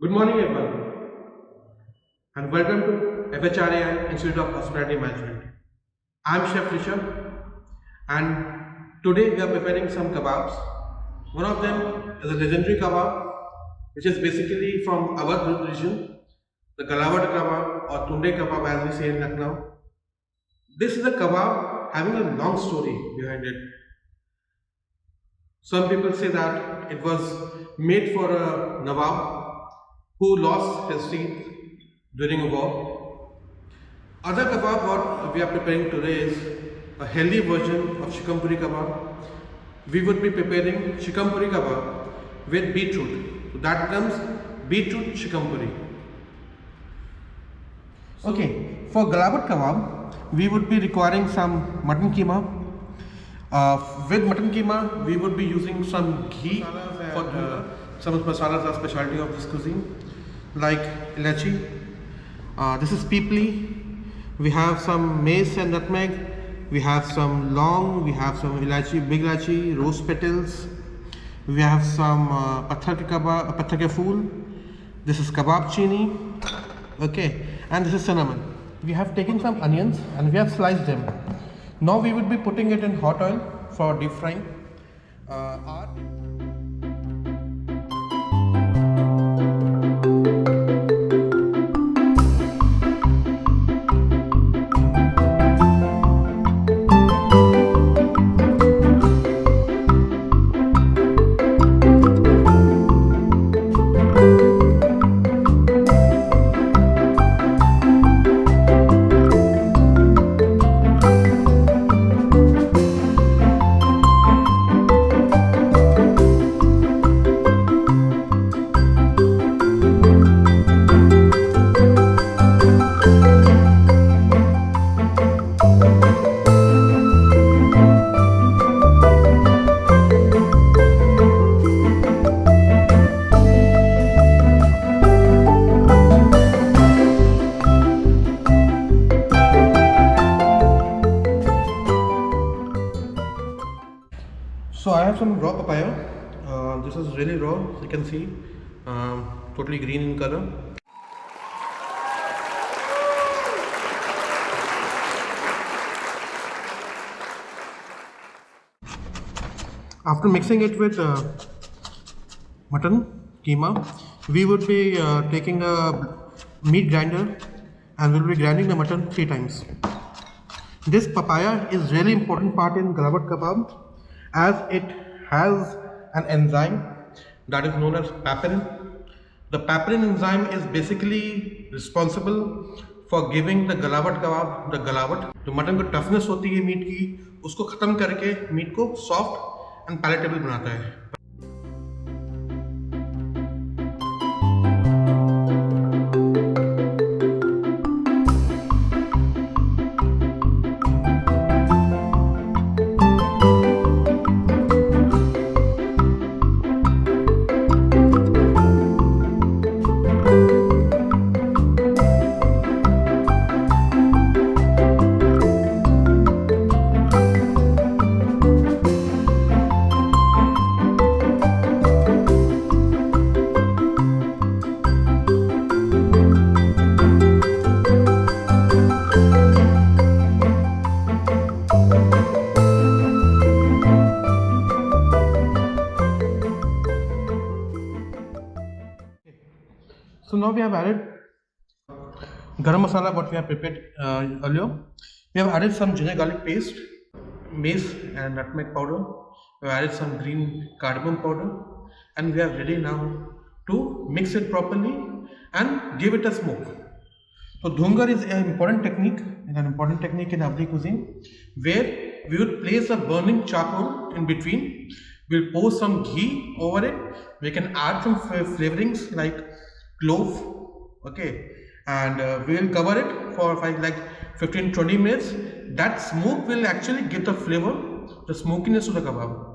Good morning, everyone, and welcome to FHRAI Institute of Hospitality Management. I'm Chef Rishabh, and today we are preparing some kebabs. One of them is a legendary kebab, which is basically from our region, the Galawat kebab or Tunde kebab, as we say in Lucknow. This is a kebab having a long story behind it. Some people say that it was made for a Nawab who lost his teeth during a war. Other kebab what we are preparing today is a healthy version of chicken puri kebab. We would be preparing chicken puri kebab with beetroot. So that comes beetroot chicken puri. Okay, for Galawat kebab, we would be requiring some mutton keema. With mutton keema, we would be using some ghee for some masalas are specialty of this cuisine, like ilachi. This is peepli. We have some mace and nutmeg. We have some long. We have some ilachi, big ilachi, rose petals. We have some patthar ke phool. This is kebab chini. Okay, and this is cinnamon. We have taken some onions and we have sliced them. Now we would be putting it in hot oil for deep frying. So I have some raw papaya. This is really raw, you can see, totally green in color. After mixing it with mutton keema, we would be taking a meat grinder and we'll be grinding the mutton 3 times. This papaya is really important part in Galawat kebab, as it has an enzyme that is known as papain. The papain enzyme is basically responsible for giving the Galawat kebab the Galawat. जो mutton को toughness होती है meet की, उसको ख़त्म करके meet को soft and palatable बनाता है. So now we have added garam masala what we have prepared earlier. We have added some ginger garlic paste, mace and nutmeg powder. We have added some green cardamom powder, and we are ready now to mix it properly and give it a smoke. So dhungar is an important technique in Avdi cuisine, where we would place a burning charcoal in between. We'll pour some ghee over it. We can add some flavorings like clove, okay, and we will cover it for like 15-20 minutes. That smoke will actually give the flavor, the smokiness to the kebab.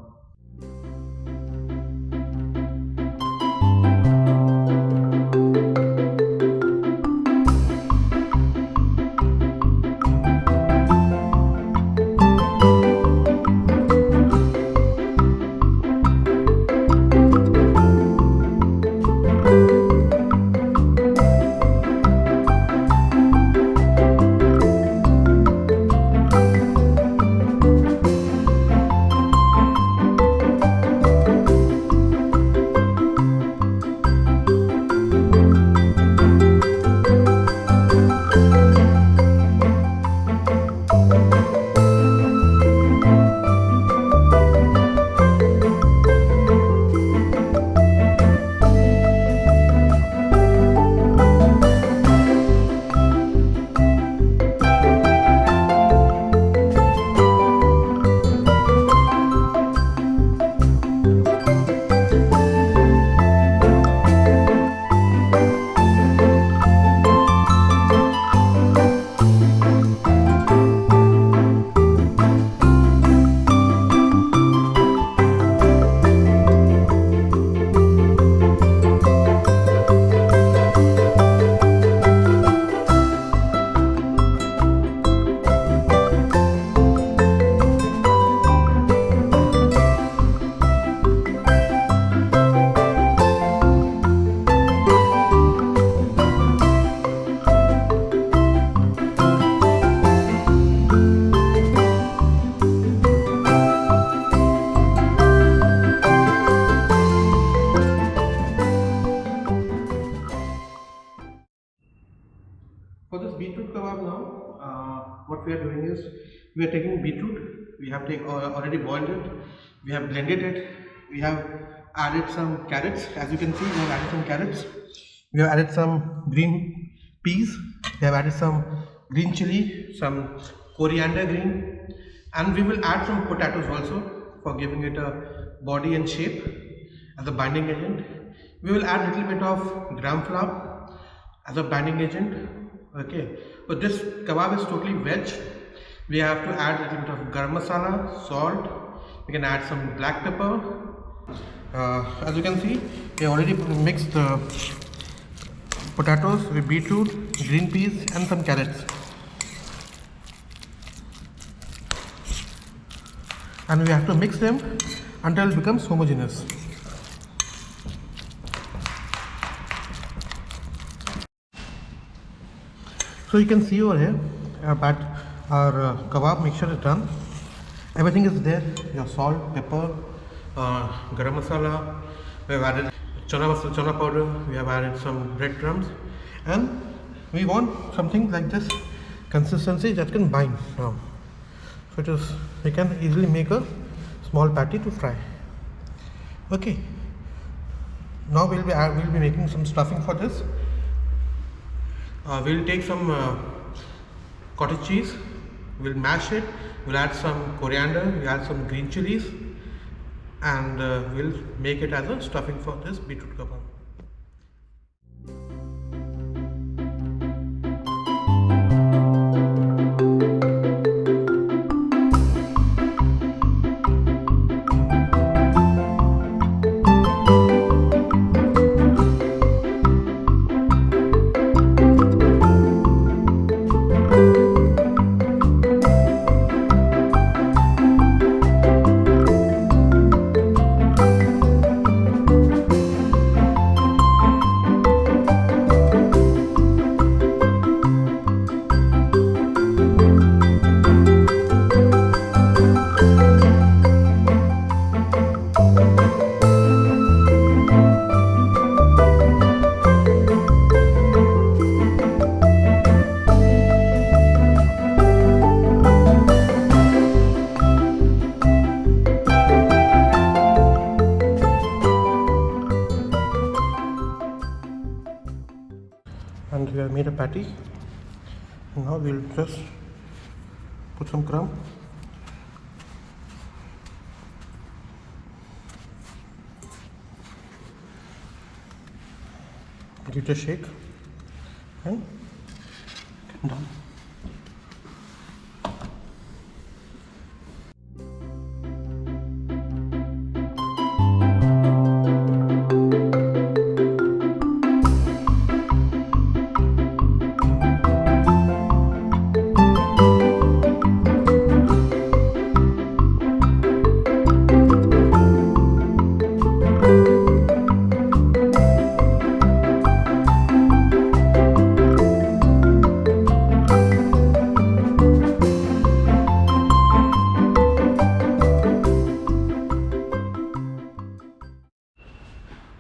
what we are doing is we are taking beetroot. We have already boiled it. We have blended it. We have added some carrots. As you can see, we have added some carrots. We have added some green peas. We have added some green chili, some coriander green, and we will add some potatoes also for giving it a body and shape as a binding agent. We will add a little bit of gram flour as a binding agent. Okay, but this kebab is totally veg. We have to add a little bit of garam masala, salt. We can add some black pepper. As you can see, we already mixed the potatoes with beetroot, green peas, and some carrots. And we have to mix them until it becomes homogeneous. So you can see over here our kebab mixture is done. Everything is there, your salt, pepper, garam masala. We have added chana powder, we have added some breadcrumbs, and we want something like this consistency that can bind now. So we can easily make a small patty to fry. Okay, now we'll be making some stuffing for this. We'll take some cottage cheese, we'll mash it, we'll add some coriander, we'll add some green chilies, and we'll make it as a stuffing for this beetroot kebab. And we have made a patty. Now we'll just put some crumb. Give it a shake and done.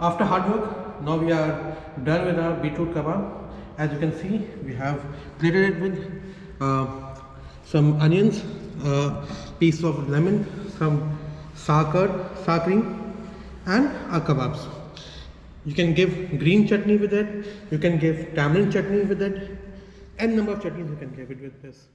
After hard work, now we are done with our beetroot kebab. As you can see, we have plated it with some onions, piece of lemon, some sour cream, and our kebabs. You can give green chutney with it, you can give tamarind chutney with it, and number of chutneys you can give it with this.